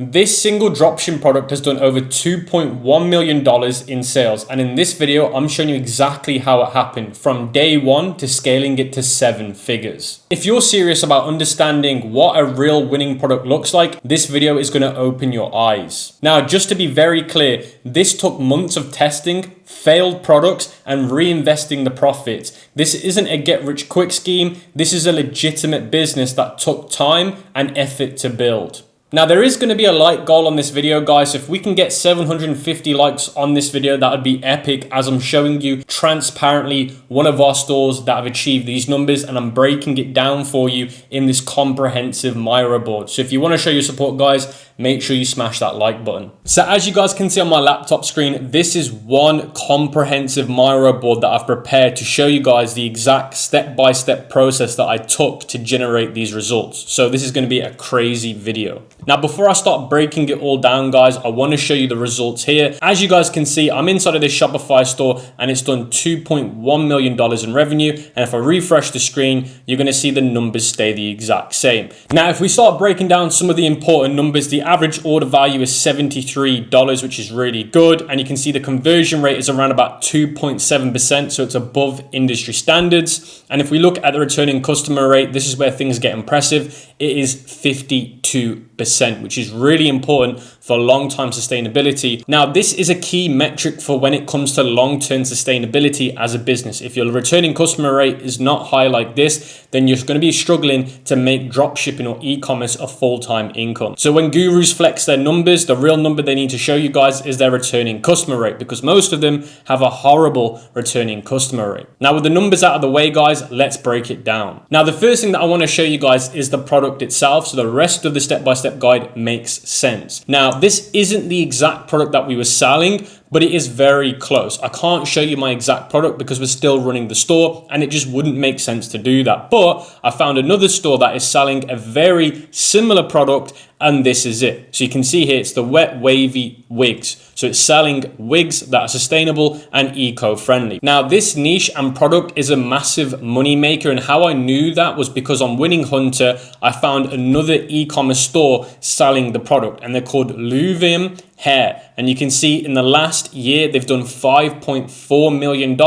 This single dropshipping product has done over $2.1 million in sales. And in this video, I'm showing you exactly how it happened from day one to scaling it to 7 figures. If you're serious about understanding what a real winning product looks like, this video is going to open your eyes. Now, just to be very clear, this took months of testing, failed products, and reinvesting the profits. This isn't a get rich quick scheme. This is a legitimate business that took time and effort to build. Now, there is going to be a like goal on this video, guys. So if we can get 750 likes on this video, that would be epic, as I'm showing you transparently one of our stores that have achieved these numbers, and I'm breaking it down for you in this comprehensive Miro board. So if you want to show your support, guys, make sure you smash that like button. So as you guys can see on my laptop screen, this is one comprehensive Miro board that I've prepared to show you guys the exact step-by-step process that I took to generate these results. So this is going to be a crazy video. Now, before I start breaking it all down, guys, I want to show you the results here. As you guys can see, I'm inside of this Shopify store and it's done $2.1 million in revenue. And if I refresh the screen, you're going to see the numbers stay the exact same. Now, if we start breaking down some of the important numbers, the average order value is $73, which is really good. And you can see the conversion rate is around about 2.7%. So it's above industry standards. And if we look at the returning customer rate, this is where things get impressive. It is 52%, which is really important for long-term sustainability. Now, this is a key metric for when it comes to long-term sustainability as a business. If your returning customer rate is not high like this, then you're going to be struggling to make dropshipping or e-commerce a full-time income. So when gurus flex their numbers, the real number they need to show you guys is their returning customer rate, because most of them have a horrible returning customer rate. Now, with the numbers out of the way, guys, let's break it down. Now, the first thing that I want to show you guys is the product itself, so the rest of the step-by-step guide makes sense. Now, this isn't the exact product that we were selling, but it is very close. I can't show you my exact product because we're still running the store and it just wouldn't make sense to do that. But I found another store that is selling a very similar product, and this is it. So you can see here, it's the wet wavy wigs. So it's selling wigs that are sustainable and eco-friendly. Now, this niche and product is a massive money maker, and how I knew that was because on Winning Hunter, I found another e-commerce store selling the product, and they're called Luvium Hair. And you can see in the last year, they've done $5.4 million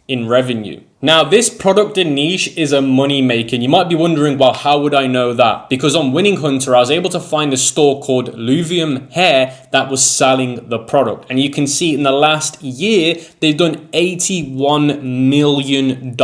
in revenue. Now, this product and niche is a money maker. You might be wondering, well, how would I know that? Because on Winning Hunter, I was able to find a store called Luvium Hair that was selling the product. And you can see in the last year, they've done $81 million.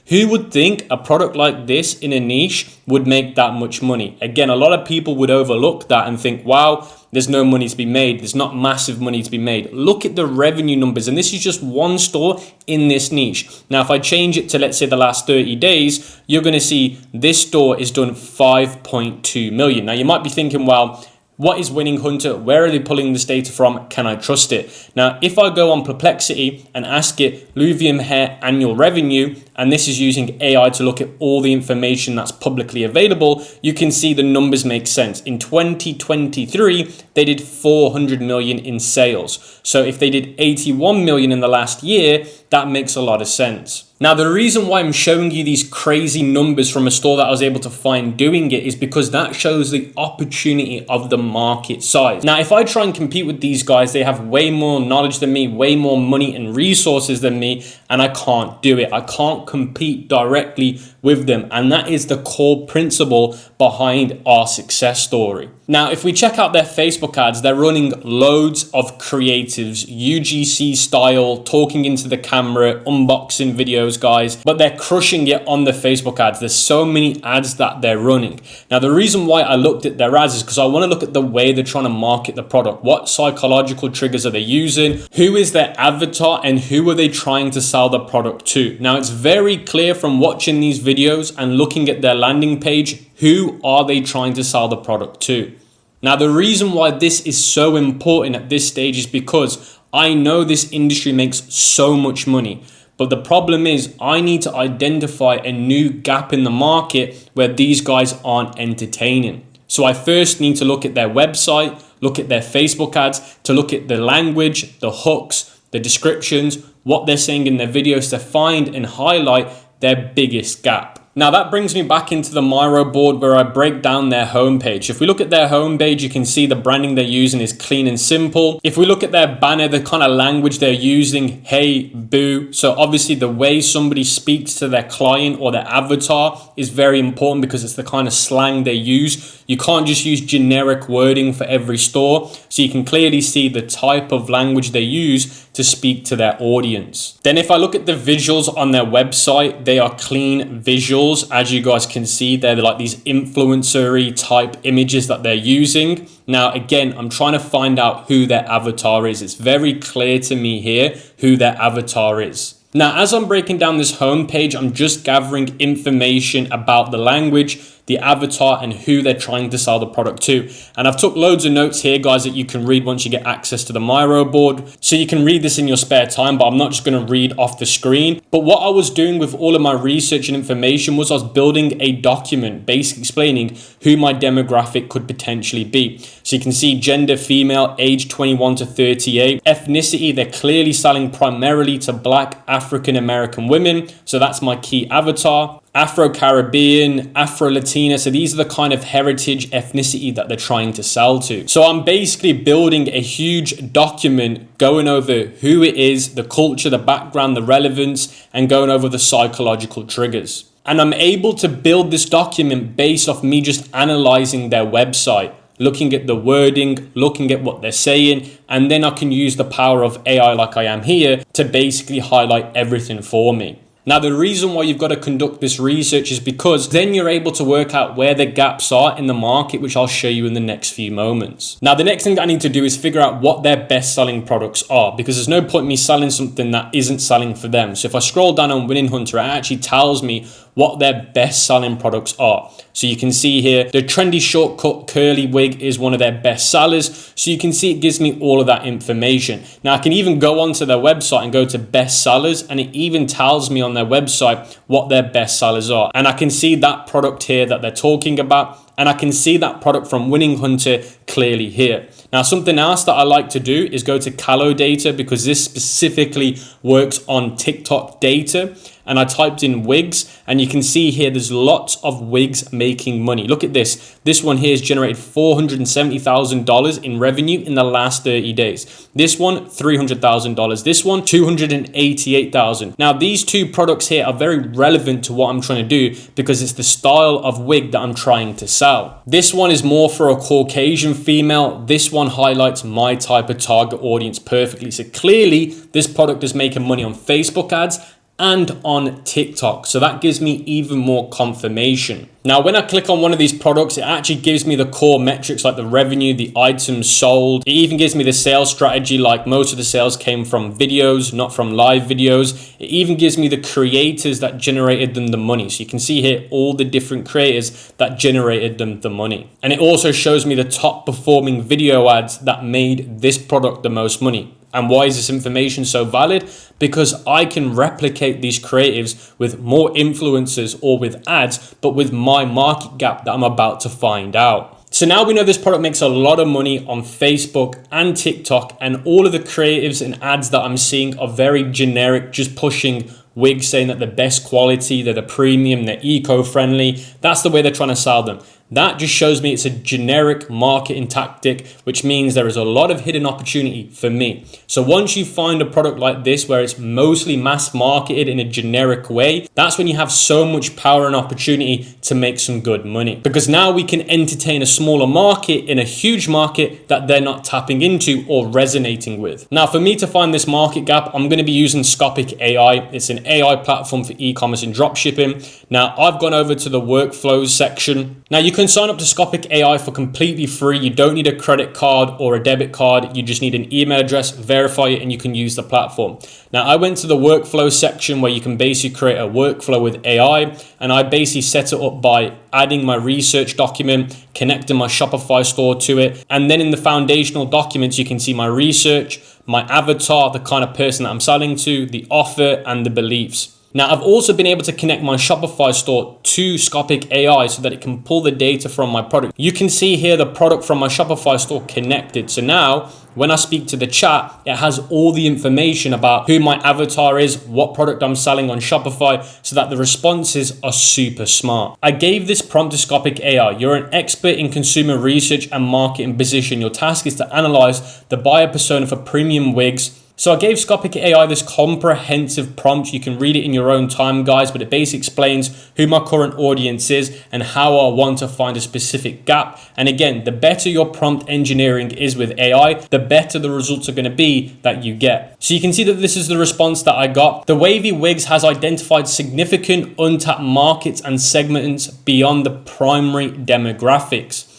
Who would think a product like this in a niche would make that much money? Again, a lot of people would overlook that and think, wow, there's no money to be made. There's not massive money to be made. Look at the revenue numbers. And this is just one store in this niche. Now, if I change it to, let's say, the last 30 days, you're going to see this store is done 5.2 million. Now, you might be thinking, well, what is Winning Hunter? Where are they pulling this data from? Can I trust it? Now, if I go on Perplexity and ask it Luvium Hair annual revenue, and this is using AI to look at all the information that's publicly available, you can see the numbers make sense. In 2023, they did 400 million in sales. So if they did 81 million in the last year, that makes a lot of sense. Now, the reason why I'm showing you these crazy numbers from a store that I was able to find doing it is because that shows the opportunity of the market size. Now, if I try and compete with these guys, they have way more knowledge than me, way more money and resources than me, and I can't do it. I can't compete directly with them. And that is the core principle behind our success story. Now, if we check out their Facebook ads, they're running loads of creatives, UGC style, talking into the camera, unboxing videos, guys, but they're crushing it on the Facebook ads. There's so many ads that they're running. Now, the reason why I looked at their ads is because I want to look at the way they're trying to market the product. What psychological triggers are they using? Who is their avatar and who are they trying to sell the product to? Now, it's very clear from watching these videos and looking at their landing page, who are they trying to sell the product to? Now, the reason why this is so important at this stage is because I know this industry makes so much money. But the problem is I need to identify a new gap in the market where these guys aren't entertaining. So I first need to look at their website, look at their Facebook ads, to look at the language, the hooks, the descriptions, what they're saying in their videos to find and highlight their biggest gap. Now that brings me back into the Miro board where I break down their homepage. If we look at their homepage, you can see the branding they're using is clean and simple. If we look at their banner, the kind of language they're using, hey, boo. So obviously the way somebody speaks to their client or their avatar is very important because it's the kind of slang they use. You can't just use generic wording for every store. So you can clearly see the type of language they use to speak to their audience. Then if I look at the visuals on their website, they are clean visuals. As you guys can see, they're like these influencer-y type images that they're using. Now, again, I'm trying to find out who their avatar is. It's very clear to me here who their avatar is. Now, as I'm breaking down this homepage, I'm just gathering information about the language, the avatar, and who they're trying to sell the product to. And I've took loads of notes here, guys, that you can read once you get access to the Miro board. So you can read this in your spare time, but I'm not just going to read off the screen. But what I was doing with all of my research and information was I was building a document basically explaining who my demographic could potentially be. So you can see gender, female, age 21 to 38. Ethnicity, they're clearly selling primarily to Black African American women. So that's my key avatar. Afro-Caribbean, Afro-Latina. So these are the kind of heritage ethnicity that they're trying to sell to. So I'm basically building a huge document going over who it is, the culture, the background, the relevance, and going over the psychological triggers. And I'm able to build this document based off me just analyzing their website, looking at the wording, looking at what they're saying, and then I can use the power of AI like I am here to basically highlight everything for me. Now, the reason why you've got to conduct this research is because then you're able to work out where the gaps are in the market, which I'll show you in the next few moments. Now, the next thing that I need to do is figure out what their best selling products are, because there's no point me selling something that isn't selling for them. So if I scroll down on Winning Hunter, it actually tells me what their best selling products are. So you can see here, the trendy shortcut curly wig is one of their best sellers. So you can see it gives me all of that information. Now I can even go onto their website and go to best sellers, and it even tells me on their website what their best sellers are. And I can see that product here that they're talking about, and I can see that product from Winning Hunter clearly here. Now, something else that I like to do is go to Callow data, because this specifically works on TikTok data. And I typed in wigs, and you can see here there's lots of wigs making money. Look at this. This one here has generated $470,000 in revenue in the last 30 days. This one, $300,000. This one, $288,000. Now, these two products here are very relevant to what I'm trying to do, because it's the style of wig that I'm trying to sell. This one is more for a Caucasian female. This one highlights my type of target audience perfectly. So clearly this product is making money on Facebook ads and on TikTok. So that gives me even more confirmation. Now, when I click on one of these products, it actually gives me the core metrics like the revenue, the items sold. It even gives me the sales strategy, like most of the sales came from videos, not from live videos. It even gives me the creators that generated them the money. So you can see here all the different creators that generated them the money. And it also shows me the top performing video ads that made this product the most money. And why is this information so valid? Because I can replicate these creatives with more influencers or with ads, but with my market gap that I'm about to find out. So now we know this product makes a lot of money on Facebook and TikTok, and all of the creatives and ads that I'm seeing are very generic, just pushing wigs, saying that they're best quality, they're the premium, they're eco-friendly. That's the way they're trying to sell them. That just shows me it's a generic marketing tactic, which means there is a lot of hidden opportunity for me. So once you find a product like this, where it's mostly mass marketed in a generic way, that's when you have so much power and opportunity to make some good money. Because now we can entertain a smaller market in a huge market that they're not tapping into or resonating with. Now, for me to find this market gap, I'm going to be using Scopic AI. It's an AI platform for e-commerce and dropshipping. Now, I've gone over to the workflows section. Now, you can sign up to Scopic AI for completely free. You don't need a credit card or a debit card. You just need an email address, verify it, and you can use the platform. Now, I went to the workflow section where you can basically create a workflow with AI, and I basically set it up by adding my research document, connecting my Shopify store to it, and then in the foundational documents, you can see my research, my avatar, the kind of person that I'm selling to, the offer, and the beliefs. Now, I've also been able to connect my Shopify store to Scopic AI so that it can pull the data from my product. You can see here the product from my Shopify store connected. So now when I speak to the chat, it has all the information about who my avatar is, what product I'm selling on Shopify, so that the responses are super smart. I gave this prompt to Scopic AI. You're an expert in consumer research and marketing position. Your task is to analyze the buyer persona for premium wigs. So I gave Scopic AI this comprehensive prompt. You can read it in your own time, guys, but it basically explains who my current audience is and how I want to find a specific gap. And again, the better your prompt engineering is with AI, the better the results are going to be that you get. So you can see that this is the response that I got. The wavy wigs has identified significant untapped markets and segments beyond the primary demographics.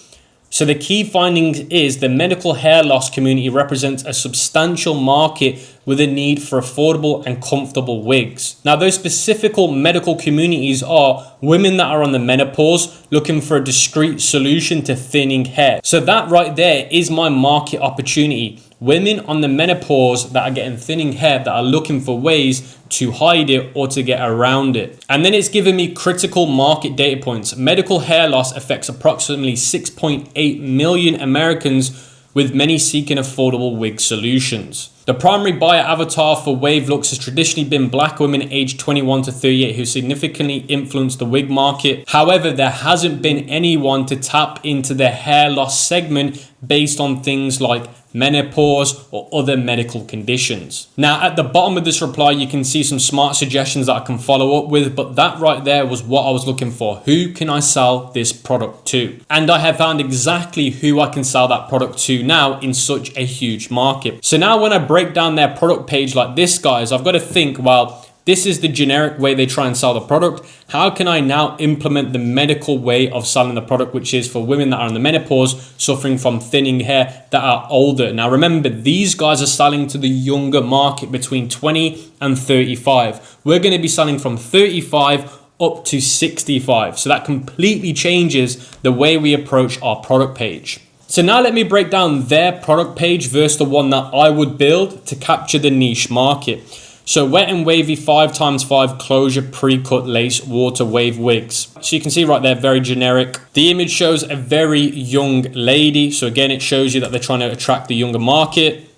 So the key findings is the medical hair loss community represents a substantial market with a need for affordable and comfortable wigs. Now, those specific medical communities are women that are on the menopause looking for a discreet solution to thinning hair. So that right there is my market opportunity. Women on the menopause that are getting thinning hair that are looking for ways to hide it or to get around it. And then it's given me critical market data points. Medical hair loss affects approximately 6.8 million Americans, with many seeking affordable wig solutions. The primary buyer avatar for wave looks has traditionally been black women aged 21 to 38 who significantly influence the wig market. However, there hasn't been anyone to tap into the hair loss segment based on things like menopause or other medical conditions. Now, at the bottom of this reply, you can see some smart suggestions that I can follow up with, but that right there was what I was looking for. Who can I sell this product to? And I have found exactly who I can sell that product to now in such a huge market. So now when I break down their product page like this, guys, I've got to think, well, this is the generic way they try and sell the product. How can I now implement the medical way of selling the product, which is for women that are in the menopause, suffering from thinning hair, that are older? Now, remember, these guys are selling to the younger market between 20 and 35. We're going to be selling from 35 up to 65. So that completely changes the way we approach our product page. So now let me break down their product page versus the one that I would build to capture the niche market. So wet and wavy 5x5 closure pre-cut lace water wave wigs. So you can see right there, very generic. The image shows a very young lady. So again, it shows you that they're trying to attract the younger market.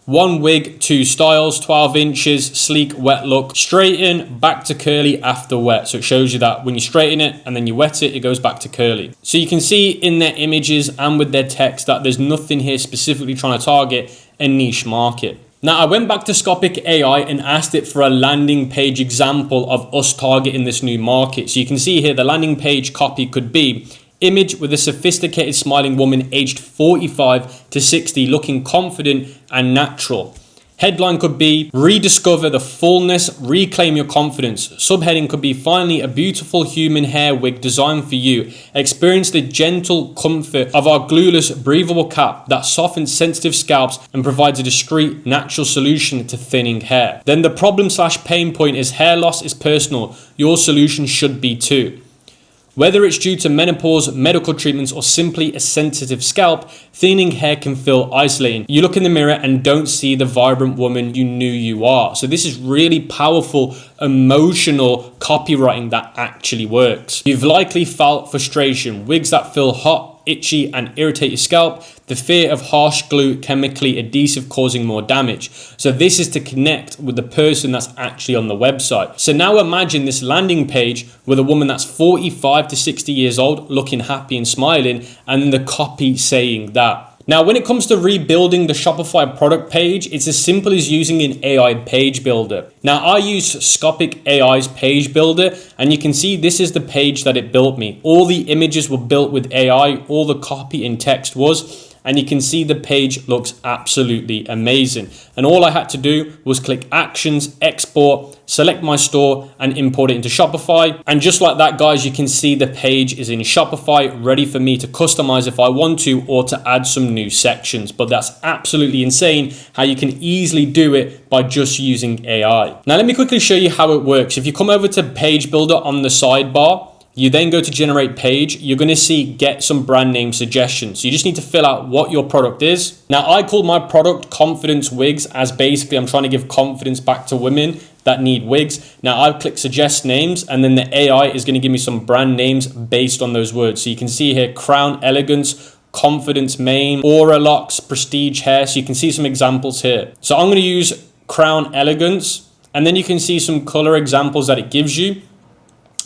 One wig, two styles, 12 inches, sleek, wet look, straighten, back to curly after wet. So it shows you that when you straighten it and then you wet it, it goes back to curly. So you can see in their images and with their text that there's nothing here specifically trying to target a niche market. Now, I went back to Scopic AI and asked it for a landing page example of us targeting this new market. So you can see here the landing page copy could be image with a sophisticated smiling woman aged 45 to 60 looking confident and natural. Headline could be rediscover the fullness, reclaim your confidence. Subheading could be finally a beautiful human hair wig designed for you. Experience the gentle comfort of our glueless breathable cap that softens sensitive scalps and provides a discreet natural solution to thinning hair. Then the problem/pain point is hair loss is personal. Your solution should be too. Whether it's due to menopause, medical treatments, or simply a sensitive scalp, thinning hair can feel isolating. You look in the mirror and don't see the vibrant woman you knew you are. So this is really powerful, emotional copywriting that actually works. You've likely felt frustration, wigs that feel hot, itchy, and irritate your scalp, the fear of harsh glue, chemically adhesive causing more damage. So this is to connect with the person that's actually on the website. So now imagine this landing page with a woman that's 45 to 60 years old, looking happy and smiling, and then the copy saying that. Now, when it comes to rebuilding the Shopify product page, it's as simple as using an AI page builder. Now, I use Scopic AI's page builder, and you can see this is the page that it built me. All the images were built with AI, all the copy and text was, and you can see the page looks absolutely amazing. And all I had to do was click actions, export, select my store, and import it into Shopify. And just like that, guys, you can see the page is in Shopify, ready for me to customize if I want to, or to add some new sections. But that's absolutely insane how you can easily do it by just using AI. Now, let me quickly show you how it works. If you come over to Page Builder on the sidebar, you then go to generate page, you're going to see get some brand name suggestions. So you just need to fill out what your product is. Now, I call my product Confidence Wigs, as basically I'm trying to give confidence back to women that need wigs. Now I've clicked suggest names, and then the AI is going to give me some brand names based on those words. So you can see here Crown Elegance, Confidence Mane, Aura Locks, Prestige Hair. So you can see some examples here. So I'm going to use Crown Elegance, and then you can see some color examples that it gives you.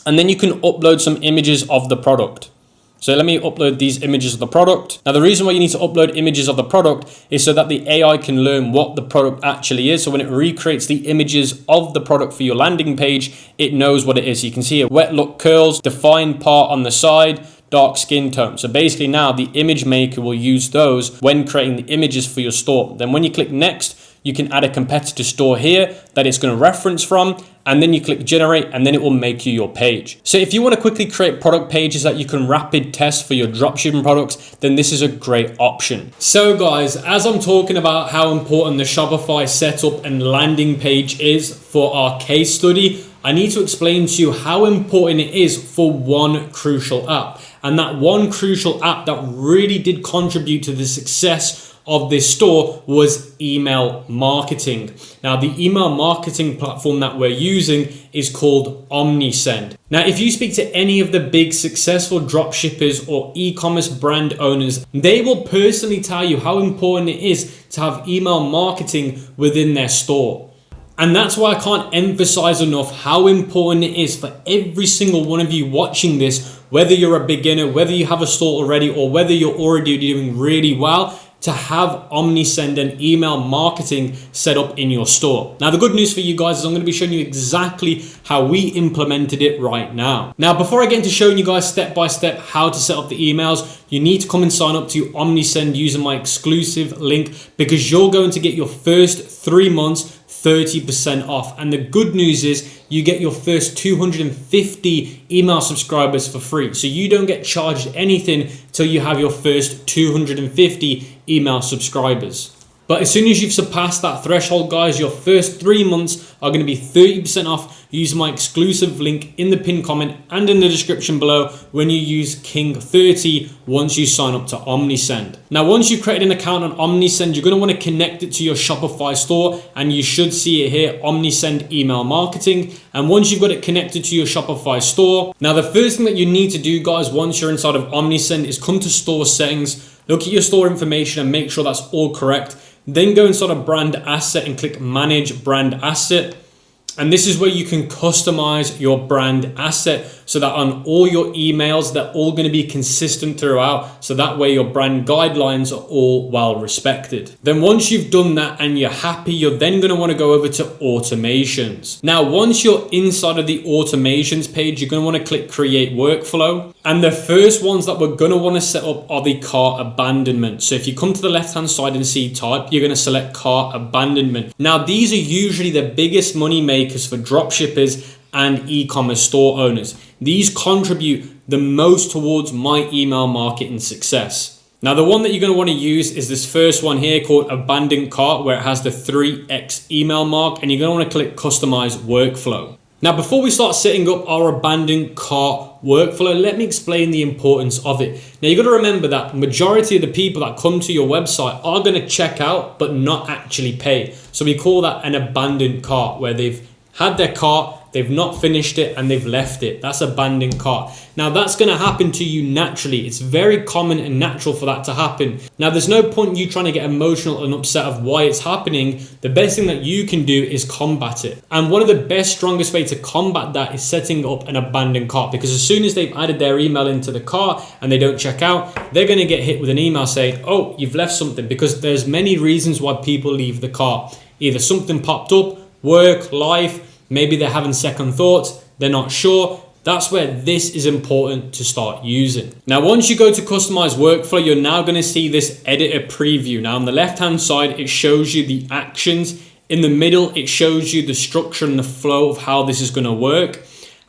And then you can upload some images of the product. So let me upload these images of the product. Now the reason why you need to upload images of the product is so that the AI can learn what the product actually is. So when it recreates the images of the product for your landing page, it knows what it is. So you can see a wet look curls, defined part on the side, dark skin tone. So basically now the image maker will use those when creating the images for your store. Then when you click next, you can add a competitor store here that it's going to reference from, and then you click generate, and then it will make you your page. So if you want to quickly create product pages that you can rapid test for your dropshipping products, then this is a great option. So guys, as I'm talking about how important the Shopify setup and landing page is for our case study, I need to explain to you how important it is for one crucial app. And that one crucial app that really did contribute to the success of this store was email marketing. Now, the email marketing platform that we're using is called Omnisend. Now, if you speak to any of the big successful dropshippers or e-commerce brand owners, they will personally tell you how important it is to have email marketing within their store. And that's why I can't emphasize enough how important it is for every single one of you watching this, whether you're a beginner, whether you have a store already, or whether you're already doing really well, to have Omnisend and email marketing set up in your store. Now, the good news for you guys is I'm going to be showing you exactly how we implemented it right now. Now, before I get into showing you guys step by step how to set up the emails, you need to come and sign up to Omnisend using my exclusive link, because you're going to get your first 3 months 30% off. And the good news is you get your first 250 email subscribers for free. So you don't get charged anything till you have your first 250 email subscribers. But as soon as you've surpassed that threshold, guys, your first 3 months are going to be 30% off. Use my exclusive link in the pinned comment and in the description below when you use King30 once you sign up to Omnisend. Now, once you've created an account on Omnisend, you're going to want to connect it to your Shopify store, and you should see it here, Omnisend email marketing. And once you've got it connected to your Shopify store, now the first thing that you need to do, guys, once you're inside of Omnisend is come to store settings, look at your store information and make sure that's all correct. Then go inside of brand asset and click manage brand asset. And this is where you can customize your brand asset so that on all your emails, they're all going to be consistent throughout. So that way your brand guidelines are all well respected. Then once you've done that and you're happy, you're then going to want to go over to automations. Now, once you're inside of the automations page, you're going to want to click create workflow. And the first ones that we're going to want to set up are the cart abandonment. So if you come to the left-hand side and see type, you're going to select cart abandonment. Now, these are usually the biggest money makers for dropshippers and e-commerce store owners. These contribute the most towards my email marketing success. Now, the one that you're going to want to use is this first one here called abandoned cart, where it has the 3x email mark, and you're going to want to click customize workflow. Now, before we start setting up our abandoned cart workflow, let me explain the importance of it. Now, you got to remember that majority of the people that come to your website are going to check out but not actually pay. So we call that an abandoned cart, where they've had their cart, they've not finished it, and they've left it. That's abandoned cart. Now, that's going to happen to you naturally. It's very common and natural for that to happen. Now, there's no point in you trying to get emotional and upset of why it's happening. The best thing that you can do is combat it. And one of the best, strongest way to combat that is setting up an abandoned cart, because as soon as they've added their email into the cart and they don't check out, they're going to get hit with an email saying, oh, you've left something, because there's many reasons why people leave the cart. Either something popped up, work, life, maybe they're having second thoughts, they're not sure. That's where this is important to start using. Now, once you go to customize workflow, you're now going to see this editor preview. Now, on the left-hand side, it shows you the actions. In the middle, it shows you the structure and the flow of how this is going to work.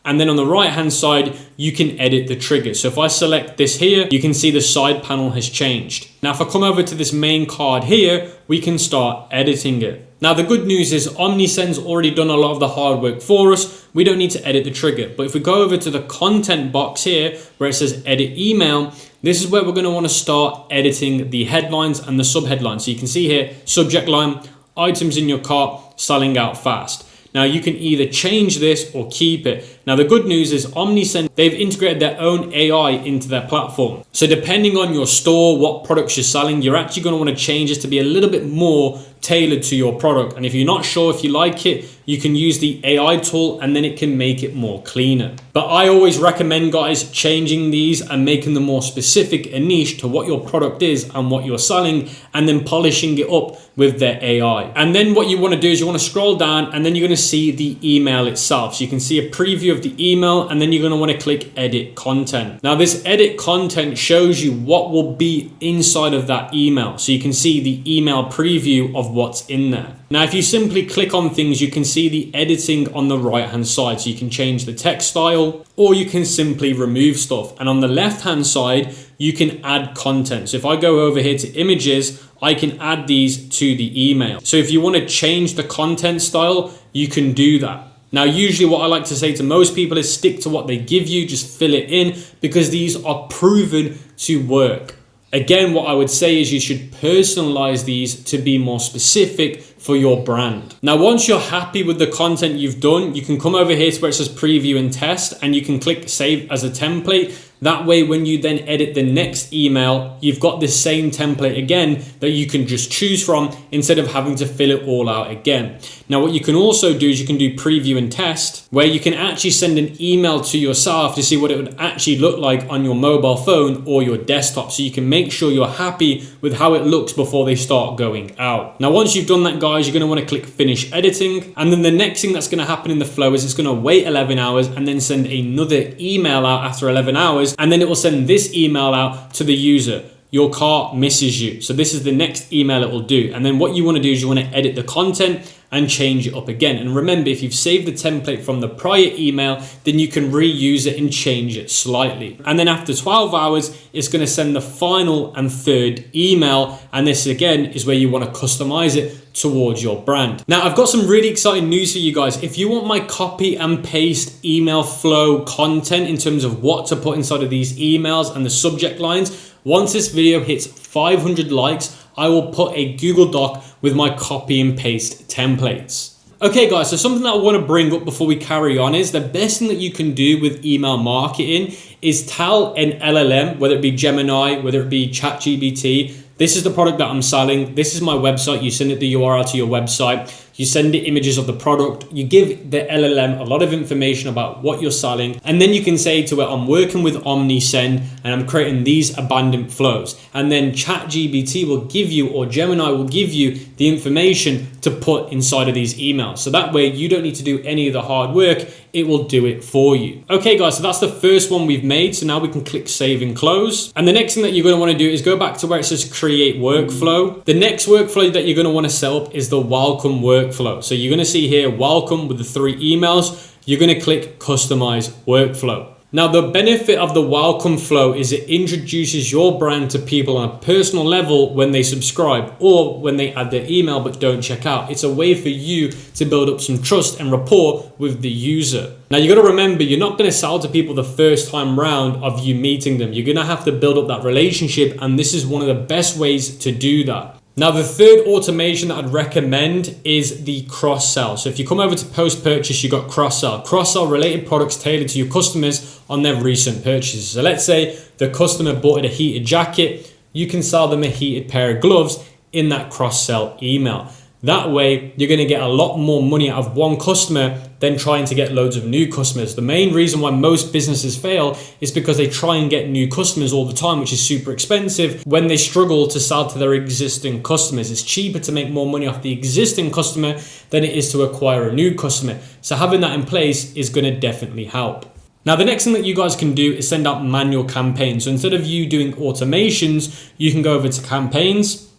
And then on the right-hand side, you can edit the trigger. So if I select this here, you can see the side panel has changed. Now, if I come over to this main card here, we can start editing it. Now, the good news is Omnisend's already done a lot of the hard work for us. We don't need to edit the trigger. But if we go over to the content box here, where it says edit email, this is where we're going to want to start editing the headlines and the subheadlines. So you can see here, subject line, items in your cart, selling out fast. Now you can either change this or keep it. Now the good news is OmniSend, they've integrated their own AI into their platform. So depending on your store, what products you're selling, you're actually going to want to change this to be a little bit more tailored to your product. And if you're not sure if you like it, you can use the AI tool and then it can make it more cleaner. But I always recommend, guys, changing these and making them more specific and niche to what your product is and what you're selling, and then polishing it up with their AI. And then what you want to do is you want to scroll down, and then you're going to see the email itself. So you can see a preview of the email, and then you're going to want to click edit content. Now this edit content shows you what will be inside of that email. So you can see the email preview of what's in there. Now, if you simply click on things, you can see the editing on the right hand side. So you can change the text style, or you can simply remove stuff. And on the left hand side, you can add content. So if I go over here to images, I can add these to the email. So if you want to change the content style, you can do that. Now, usually what I like to say to most people is stick to what they give you, just fill it in, because these are proven to work. Again, what I would say is you should personalize these to be more specific for your brand. Now, once you're happy with the content you've done, you can come over here to where it says preview and test, and you can click save as a template. That way, when you then edit the next email, you've got the same template again that you can just choose from instead of having to fill it all out again. Now, what you can also do is you can do preview and test, where you can actually send an email to yourself to see what it would actually look like on your mobile phone or your desktop. So you can make sure you're happy with how it looks before they start going out. Now, once you've done that, guys, you're going to want to click finish editing. And then the next thing that's going to happen in the flow is it's going to wait 11 hours and then send another email out after 11 hours. And then it will send this email out to the user. Your cart misses you. So this is the next email it will do. And then what you want to do is you want to edit the content and change it up again. And remember, if you've saved the template from the prior email, then you can reuse it and change it slightly. And then after 12 hours, it's going to send the final and third email. And this again is where you want to customize it towards your brand. Now, I've got some really exciting news for you guys. If you want my copy and paste email flow content in terms of what to put inside of these emails and the subject lines, once this video hits 500 likes, I will put a Google Doc with my copy and paste templates. Okay guys, so something that I want to bring up before we carry on is the best thing that you can do with email marketing is tell an LLM, whether it be Gemini, whether it be ChatGPT, this is the product that I'm selling. This is my website. You send it the URL to your website. You send it images of the product. You give the LLM a lot of information about what you're selling. And then you can say to it, I'm working with OmniSend and I'm creating these abundant flows. And then ChatGPT will give you, or Gemini will give you the information to put inside of these emails. So that way you don't need to do any of the hard work. It will do it for you. Okay guys, so that's the first one we've made. So now we can click save and close. And the next thing that you're going to want to do is go back to where it says create workflow. The next workflow that you're going to want to set up is the welcome workflow. So you're going to see here, welcome with the 3 emails. You're going to click customize workflow. Now, the benefit of the welcome flow is it introduces your brand to people on a personal level when they subscribe or when they add their email but don't check out. It's a way for you to build up some trust and rapport with the user. Now, you got to remember, you're not going to sell to people the first time round of you meeting them. You're going to have to build up that relationship, and this is one of the best ways to do that. Now, the third automation that I'd recommend is the cross-sell. So if you come over to post-purchase, you got cross-sell. Cross-sell related products tailored to your customers on their recent purchases. So let's say the customer bought a heated jacket. You can sell them a heated pair of gloves in that cross-sell email. That way, you're going to get a lot more money out of one customer than trying to get loads of new customers. The main reason why most businesses fail is because they try and get new customers all the time, which is super expensive when they struggle to sell to their existing customers. It's cheaper to make more money off the existing customer than it is to acquire a new customer. So having that in place is going to definitely help. Now, the next thing that you guys can do is send out manual campaigns. So instead of you doing automations, you can go over to campaigns,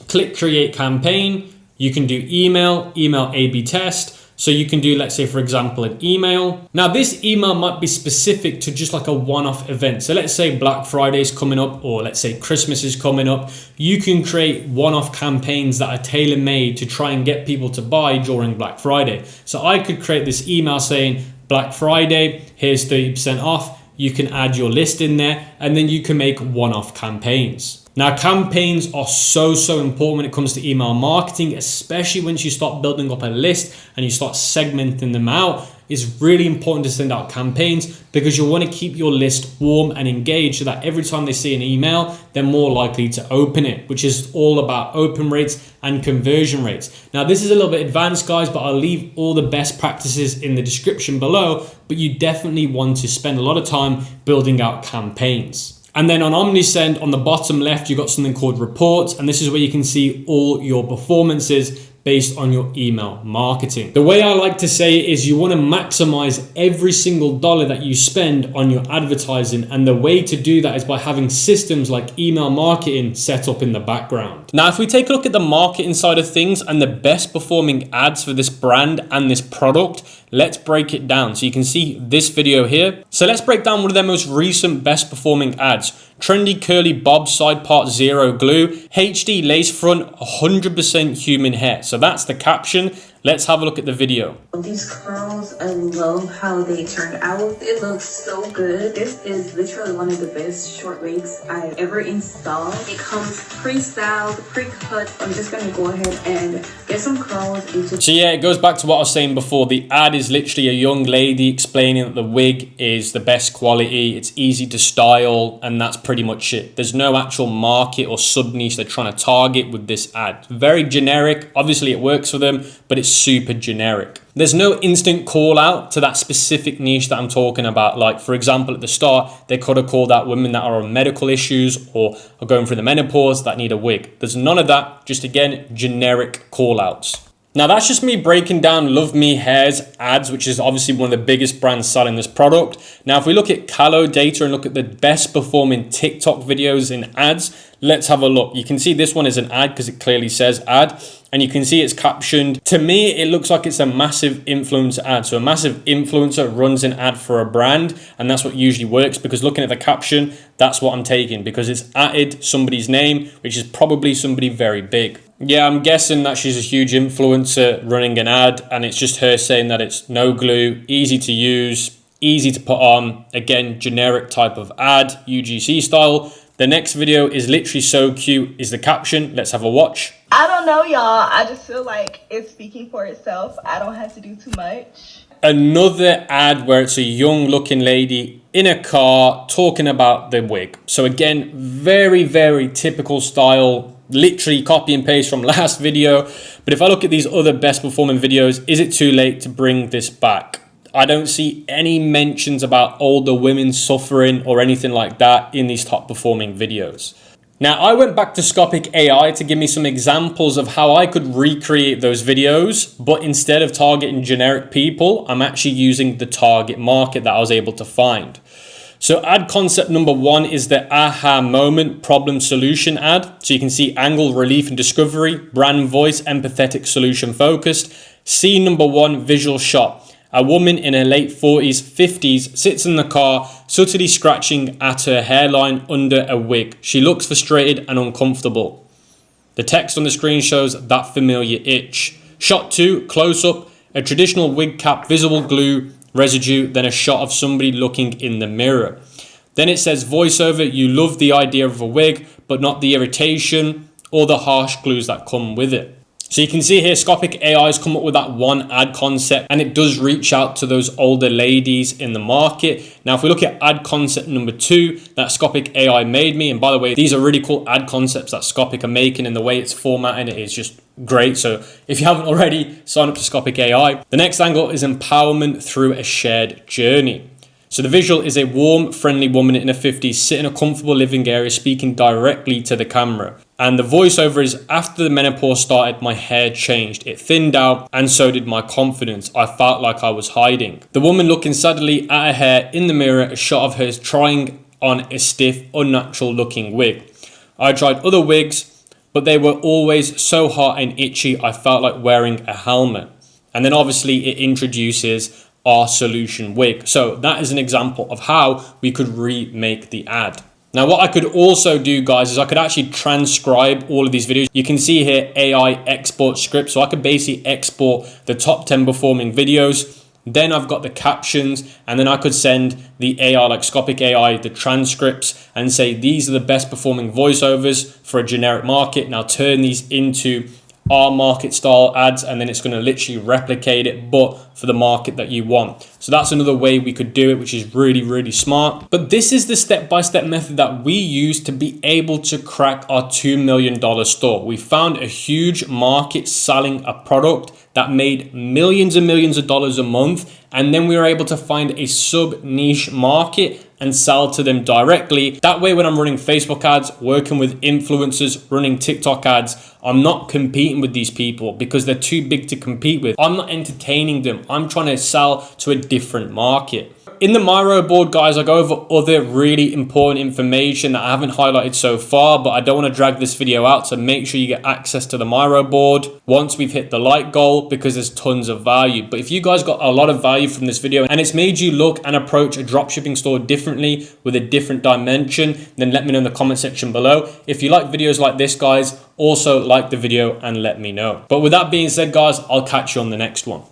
click create campaign. You can do email A/B test. So you can do, let's say, for example, an email. Now, this email might be specific to just like a one-off event. So let's say Black Friday is coming up, or let's say Christmas is coming up. You can create one-off campaigns that are tailor-made to try and get people to buy during Black Friday. So I could create this email saying, Black Friday, here's 30% off. You can add your list in there, and then you can make one-off campaigns. Now, campaigns are so important when it comes to email marketing, especially once you start building up a list and you start segmenting them out. It's really important to send out campaigns because you want to keep your list warm and engaged so that every time they see an email, they're more likely to open it, which is all about open rates and conversion rates. Now, this is a little bit advanced, guys, but I'll leave all the best practices in the description below, but you definitely want to spend a lot of time building out campaigns. And then on OmniSend, on the bottom left, you've got something called reports. And this is where you can see all your performances based on your email marketing. The way I like to say it is you want to maximize every single dollar that you spend on your advertising. And the way to do that is by having systems like email marketing set up in the background. Now, if we take a look at the marketing side of things and the best performing ads for this brand and this product, let's break it down. So you can see this video here. So let's break down one of their most recent best performing ads. Trendy curly bob side part zero glue, HD lace front, 100% human hair. So that's the caption. Let's have a look at the video. These curls, I love how they turned out. It looks so good. This is literally one of the best short wigs I've ever installed. It comes pre-styled, pre-cut. I'm just gonna go ahead and get some curls. So yeah, it goes back to what I was saying before. The ad is literally a young lady explaining that the wig is the best quality, it's easy to style, and that's pretty much it. There's no actual market or sub niche they're trying to target with this ad. Very generic. Obviously it works for them, but it's super generic. There's no instant call out to that specific niche that I'm talking about. Like, for example, at the start, they could have called out women that are on medical issues or are going through the menopause that need a wig. There's none of that. Just, again, generic call outs. Now, that's just me breaking down Love Me Hair's ads, which is obviously one of the biggest brands selling this product. Now, if we look at Callow data and look at the best performing TikTok videos in ads, let's have a look. You can see this one is an ad because it clearly says ad. And you can see it's captioned. To me, it looks like it's a massive influencer ad. So a massive influencer runs an ad for a brand. And that's what usually works, because looking at the caption, that's what I'm taking, because it's added somebody's name, which is probably somebody very big. Yeah, I'm guessing that she's a huge influencer running an ad, and it's just her saying that it's no glue, easy to use, easy to put on. Again, generic type of ad, UGC style. The next video is literally so cute, is the caption. Let's have a watch. I don't know, y'all. I just feel like it's speaking for itself. I don't have to do too much. Another ad where it's a young looking lady in a car talking about the wig. So again, very typical style, literally copy and paste from last video. But if I look at these other best performing videos, is it too late to bring this back? I don't see any mentions about older women suffering or anything like that in these top performing videos. Now, I went back to Scopic AI to give me some examples of how I could recreate those videos, but instead of targeting generic people, I'm actually using the target market that I was able to find. So ad concept number one is the aha moment problem solution ad. So you can see angle, relief and discovery, brand voice, empathetic, solution focused. Scene number one, visual shot. A woman in her late 40s, 50s sits in the car, subtly scratching at her hairline under a wig. She looks frustrated and uncomfortable. The text on the screen shows that familiar itch. Shot 2, close up, a traditional wig cap, visible glue residue, then a shot of somebody looking in the mirror. Then it says voiceover, you love the idea of a wig, but not the irritation or the harsh glues that come with it. So you can see here, Scopic AI has come up with that one ad concept, and it does reach out to those older ladies in the market. Now, if we look at ad concept number 2 that Scopic AI made me, and by the way, these are really cool ad concepts that Scopic are making, and the way it's formatting it is just great. So if you haven't already, sign up to Scopic AI. The next angle is empowerment through a shared journey. So the visual is a warm, friendly woman in her 50s sitting in a comfortable living area speaking directly to the camera. And the voiceover is, after the menopause started, my hair changed. It thinned out, and so did my confidence. I felt like I was hiding. The woman looking sadly at her hair in the mirror, a shot of her trying on a stiff, unnatural looking wig. I tried other wigs, but they were always so hot and itchy, I felt like wearing a helmet. And then obviously it introduces our solution wig. So that is an example of how we could remake the ad. Now, what I could also do, guys, is I could actually transcribe all of these videos. You can see here AI export script. So I could basically export the top 10 performing videos, Then I've got the captions, and then I could send the AI, like Scopic AI, the transcripts, and say these are the best performing voiceovers for a generic market. Now turn these into our market style ads, and then it's going to literally replicate it, but for the market that you want. So that's another way we could do it, which is really, really smart. But this is the step-by-step method that we use to be able to crack our $2 million store. We found a huge market selling a product that made millions and millions of dollars a month. And then we were able to find a sub niche market and sell to them directly. That way, when I'm running Facebook ads, working with influencers, running TikTok ads, I'm not competing with these people because they're too big to compete with. I'm not entertaining them. I'm trying to sell to a different market. In the Miro board, guys, I go over other really important information that I haven't highlighted so far, but I don't want to drag this video out, so make sure you get access to the Miro board once we've hit the like goal, because there's tons of value. But if you guys got a lot of value from this video and it's made you look and approach a dropshipping store differently with a different dimension, then let me know in the comment section below. If you like videos like this, guys, also like the video and let me know. But with that being said, guys, I'll catch you on the next one.